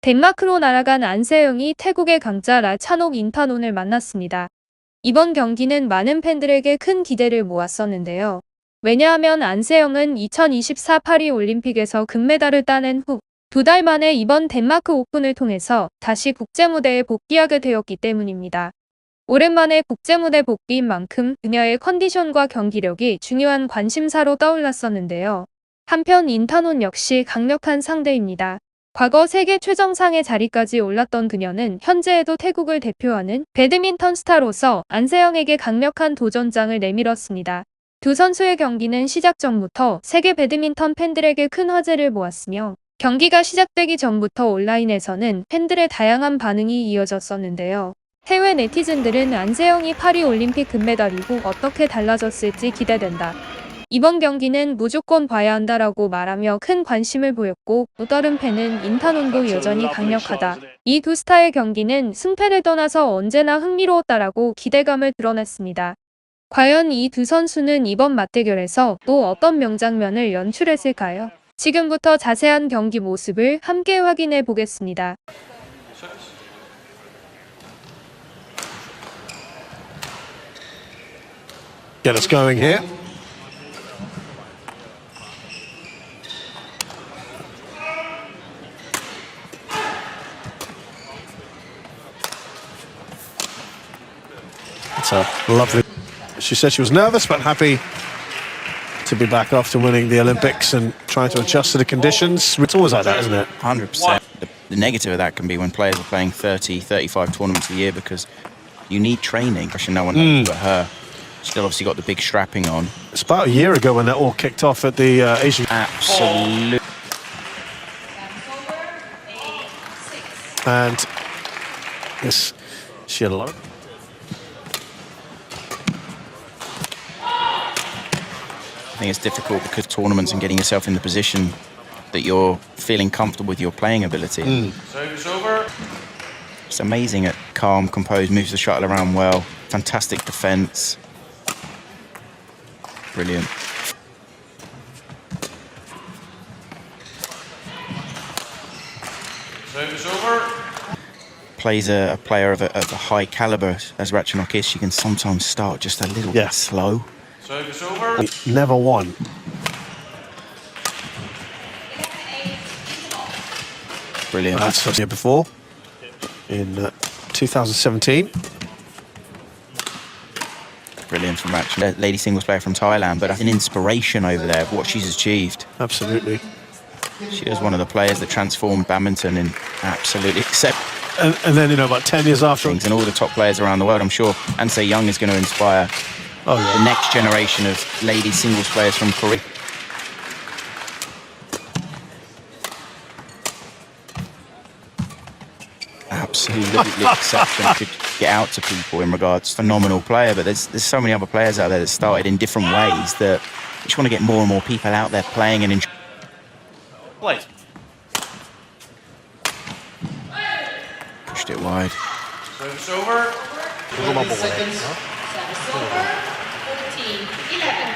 덴마크로 날아간 안세영이 태국의 강자 라차녹 인타논을 만났습니다. 이번 경기는 많은 팬들에게 큰 기대를 모았었는데요. 왜냐하면 안세영은 2024 파리 올림픽에서 금메달을 따낸 후 2달 만에 이번 덴마크 오픈을 통해서 다시 국제무대에 복귀하게 되었기 때문입니다. 오랜만에 국제무대 복귀인 만큼 그녀의 컨디션과 경기력이 중요한 관심사로 떠올랐었는데요. 한편 인타논 역시 강력한 상대입니다. 과거 세계 최정상의 자리까지 올랐던 그녀는 현재에도 태국을 대표하는 배드민턴 스타로서 안세영에게 강력한 도전장을 내밀었습니다. 두 선수의 경기는 시작 전부터 세계 배드민턴 팬들에게 큰 화제를 모았으며 경기가 시작되기 전부터 온라인에서는 팬들의 다양한 반응이 이어졌었는데요. 해외 네티즌들은 안세영이 파리 올림픽 금메달 이후 어떻게 달라졌을지 기대된다. 이번 경기는 무조건 봐야 한다라고 말하며 큰 관심을 보였고 또 다른 팬은 인타논도 여전히 강력하다. 이 두 스타의 경기는 승패를 떠나서 언제나 흥미로웠다라고 기대감을 드러냈습니다. 과연 이 두 선수는 이번 맞대결에서 또 어떤 명장면을 연출했을까요? 지금부터 자세한 경기 모습을 함께 확인해 보겠습니다. Get us going here. It's a lovely. She said she was nervous but happy to be back after winning the Olympics and trying to adjust to the conditions. It's always like that, isn't it? 100%. The negative of that can be when players are playing 30, 35 tournaments a year because you need training. No one knows but her. Still obviously got the big strapping on. It's about a year ago when that all kicked off at the Asian. Absolutely. And yes, she had a lot. I think it's difficult because tournaments and getting yourself in the position that you're feeling comfortable with your playing ability. Service over. It's amazing at calm, composed, moves the shuttle around well. Fantastic defence. Brilliant. Service over. Plays a player of a high calibre as Ratchanok is. She can sometimes start just a little bit slow. Service over. Never won. Brilliant. That's from the year before, in 2017. Brilliant from Ratchanok. Lady singles player from Thailand, but an inspiration over there of what she's achieved. Absolutely. She is one of the players that transformed badminton in absolutely exceptional And then, you know, about 10 years after. things, and all the top players around the world. I'm sure Anseyoung is going to inspire the next generation of lady singles players from Korea. Absolutely exceptional. Could get out to people in regards phenomenal player, but there's so many other players out there that started in different ways that just want to get more and more people out there playing and enjoying. Play. Pushed it wide. Service over.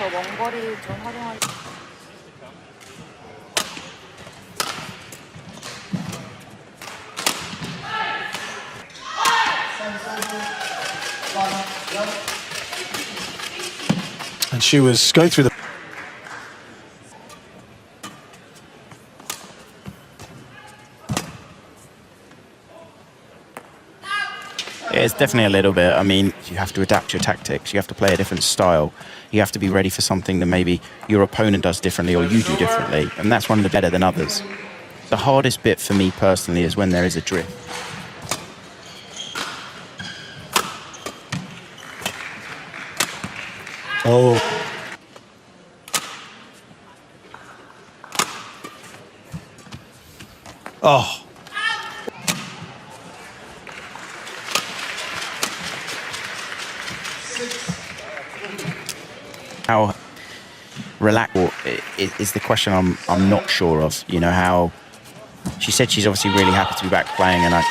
더 원거리 좀 활용할. And she was going through the. Yeah, it's definitely a little bit. I mean, you have to adapt your tactics. You have to play a different style. You have to be ready for something that maybe your opponent does differently or you do differently. And that's one of the better than others. The hardest bit for me personally is when there is a drift. Oh. Oh. How relaxed is the question I'm not sure of. You know, how she said she's obviously really happy to be back playing, and I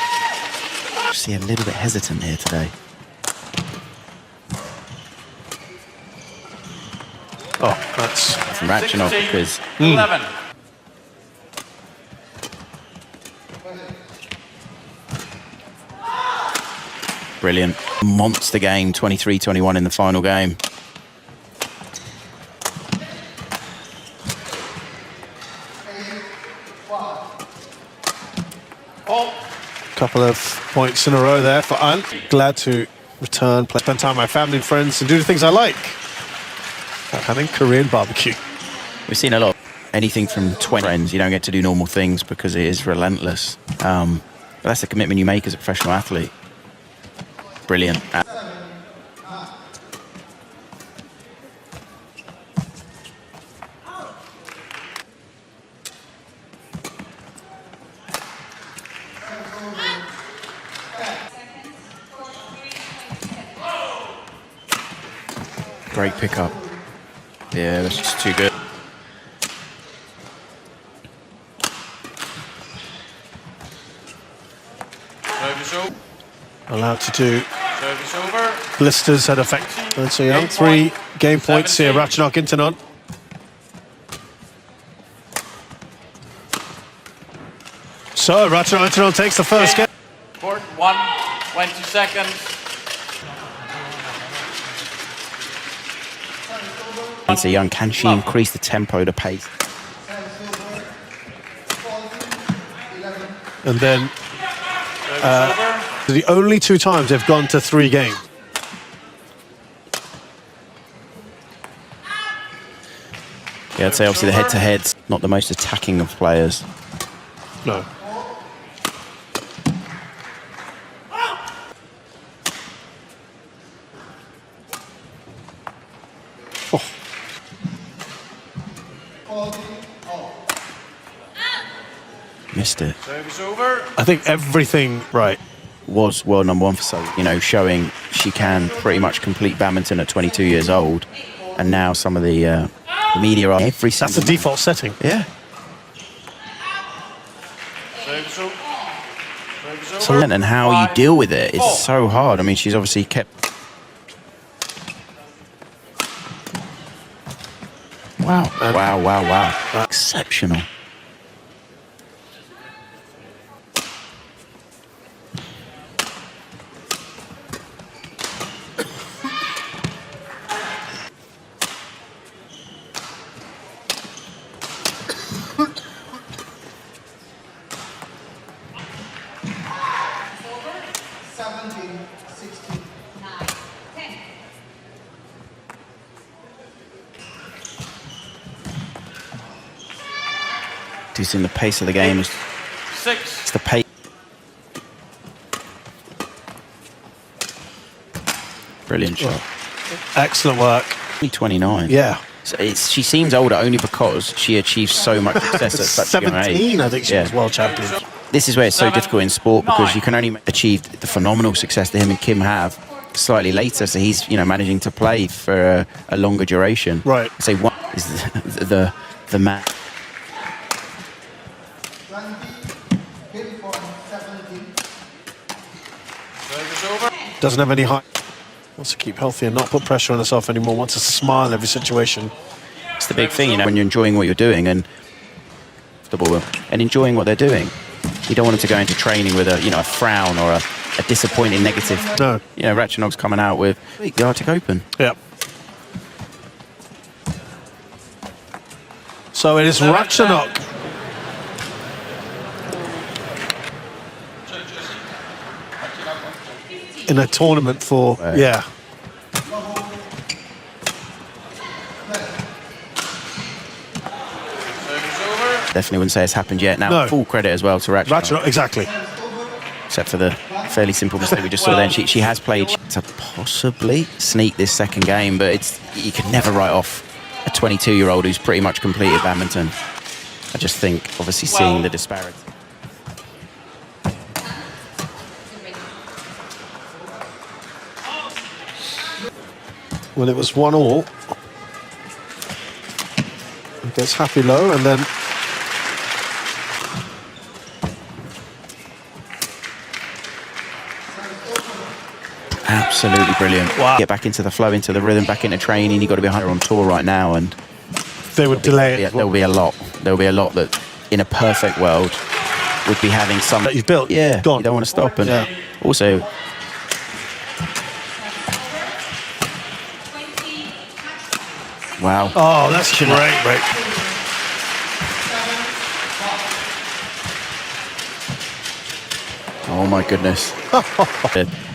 see a little bit hesitant here today. Oh, that's From Ratchanok, because 11. Brilliant. Monster game, 23-21 in the final game. Couple of points in a row there for An. Glad to return, spend time with my family and friends and do the things I like. Like having Korean barbecue. We've seen a lot. Anything from 20 friends, you don't get to do normal things because it is relentless. But that's the commitment you make as a professional athlete. Brilliant. Great pickup. Yeah, that's just too good. Service over. Allowed to do Service over. blisters that affect Anseyoung. 3 game points here, Ratchanok Intanon. So Ratchanok Intanon takes the first game. Court 1, 20 seconds. Anseyoung, can she increase the tempo, the pace? And then Service over. the only 2 times they've gone to 3 games. Yeah, I'd say obviously the head-to-head's not the most attacking of players. No. Missed it. Service over. I think everything right. Was world number 1 for so, you know, showing she can pretty much complete badminton at 22 years old. And now some of the media are every That's the single default setting. Yeah. Service over. Service over. So, and how you deal with it is so hard. I mean, she's obviously kept. Wow. Wow. Exceptional. He's in the pace of the game. It's 6. the pace. Brilliant shot. Excellent work. Only 29. Yeah. So she seems older only because she achieved so much success at such a young age. 17, I think she was world champion. This is where it's so difficult in sport because you can only achieve the phenomenal success that him and Kim have slightly later. So he's, you know, managing to play for a longer duration. Right. So one is the man. Service over. Doesn't have any height. Wants to keep healthy and not put pressure on herself anymore. Wants to smile in every situation. It's the big thing, you know, when you're enjoying what you're doing and the ball and enjoying what they're doing. You don't want them to go into training with a frown or a disappointing negative. No. You know, Ratchanok's coming out with the Arctic Open. Yeah. So it is Ratchanok. In a tournament for, yeah. Definitely wouldn't say it's happened yet. Now, No. full credit as well to Ratchanok. Ratchanok, exactly. Except for the fairly simple mistake we just saw then. She has played to possibly sneak this second game, but you can never write off a 22-year-old who's pretty much completed badminton. I just think, obviously, seeing the disparity. Well, it was 1-1. Gets happy low and then Absolutely brilliant. Wow. Get back into the flow, into the rhythm, back into training. You've got to be on tour right now, and they would delay it. there'll be a lot. There'll be a lot that, in a perfect world, would be having some That you've built. Yeah, Gone. you don't want to stop. And Yeah. also, Wow. Oh, that's great, Rick. Oh my goodness.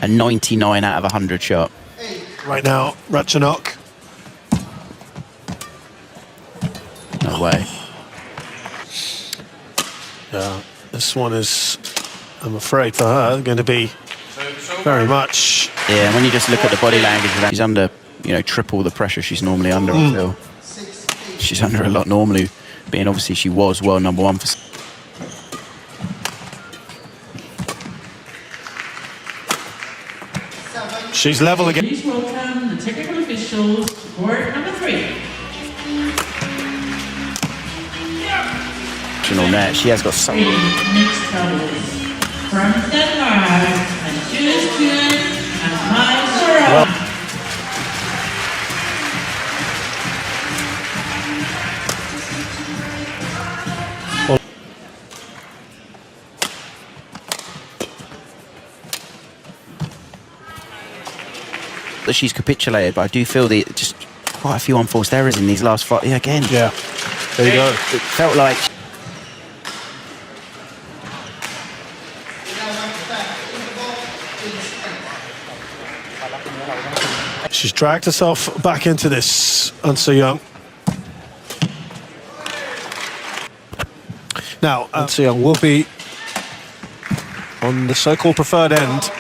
A 99 out of 100 shot. Right now, Ratchanok. No way. Yeah, this one is, I'm afraid for her, going to be very much. Yeah, and when you just look at the body language, she's under, you know, triple the pressure she's normally under, I feel. She's under a lot normally, being obviously she was world number one for... She's level again. Please welcome the technical officials, court number 3. Net. She has got so... Mixed doubles. From Denmark, and Houston, and Mike. That she's capitulated, but I do feel that just quite a few unforced errors in these last 5. Yeah, again. Yeah, there you go. It felt like... She's dragged herself back into this, Anseyoung. Now, Anseyoung will be on the so-called preferred end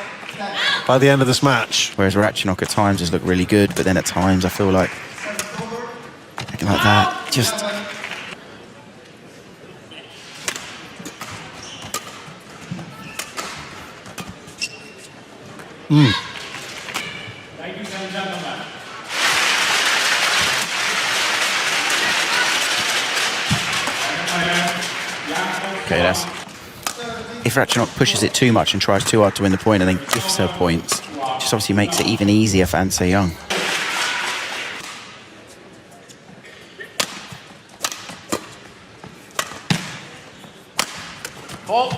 by the end of this match. Whereas Ratchanok at times has looked really good, but then at times I feel like that, just... Okay, that's... If Ratchanok pushes it too much and tries too hard to win the point and then gives her points, just obviously makes it even easier for Anseyoung. Ball.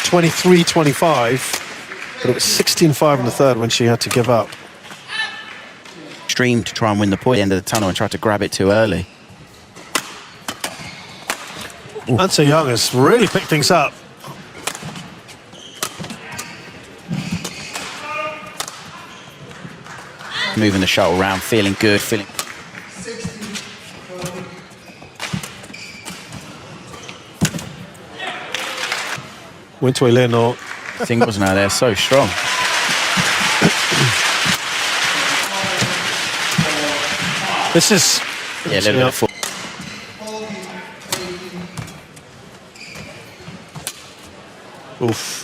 23-25, but it was 16-5 in the third when she had to give up. Extreme to try and win the point at the end of the tunnel and try to grab it too early. Anseyoung has really picked things up. Moving the shuttle around, feeling good, feeling... Wintway Leno. Singles now, they're so strong. This is... Yeah, a little bit of full. Oof.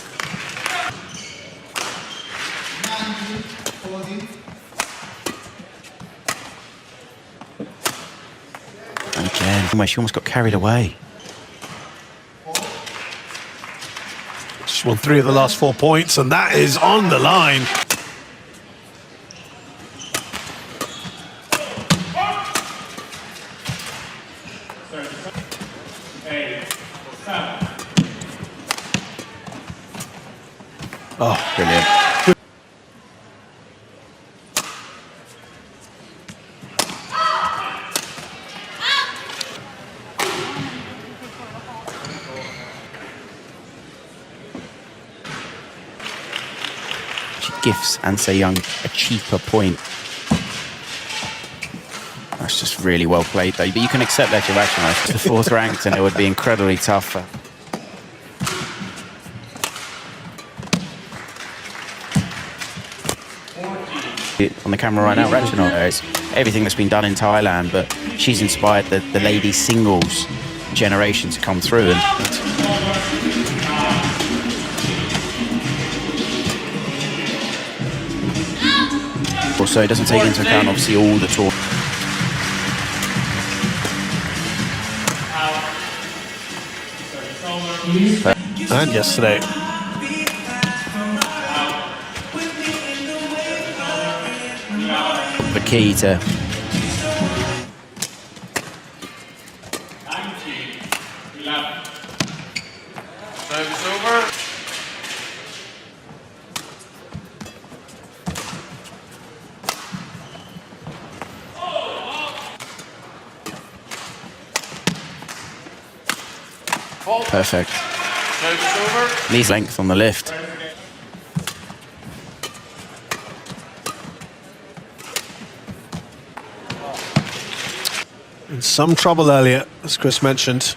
And again, she almost got carried away. She's won 3 of the last 4 points, and that is on the line. Oh, brilliant. She gifts Anseyoung a cheaper point. That's just really well played, though. But you can accept that you're actually the 4th ranked, and it would be incredibly tough. On the camera right now, Ratchanok, it's everything that's been done in Thailand, but she's inspired the ladies singles generation to come through. And also, it doesn't take into account, obviously, all the tour. And yesterday. The key to... Service over. Perfect. Service over. Needs length on the lift. In some trouble earlier, as Chris mentioned.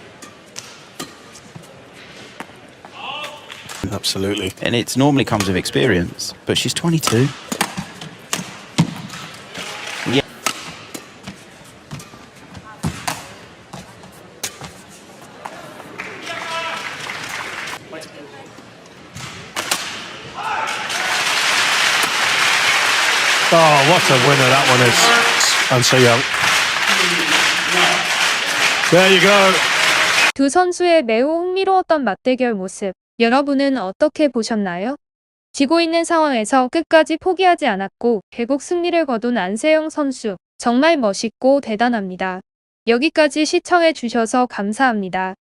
Absolutely. And it normally comes with experience, but she's 22. Yeah. Oh, what a winner that one is. 안세영. There you go. 두 선수의 매우 흥미로웠던 맞대결 모습, 여러분은 어떻게 보셨나요? 지고 있는 상황에서 끝까지 포기하지 않았고 결국 승리를 거둔 안세영 선수, 정말 멋있고 대단합니다. 여기까지 시청해 주셔서 감사합니다.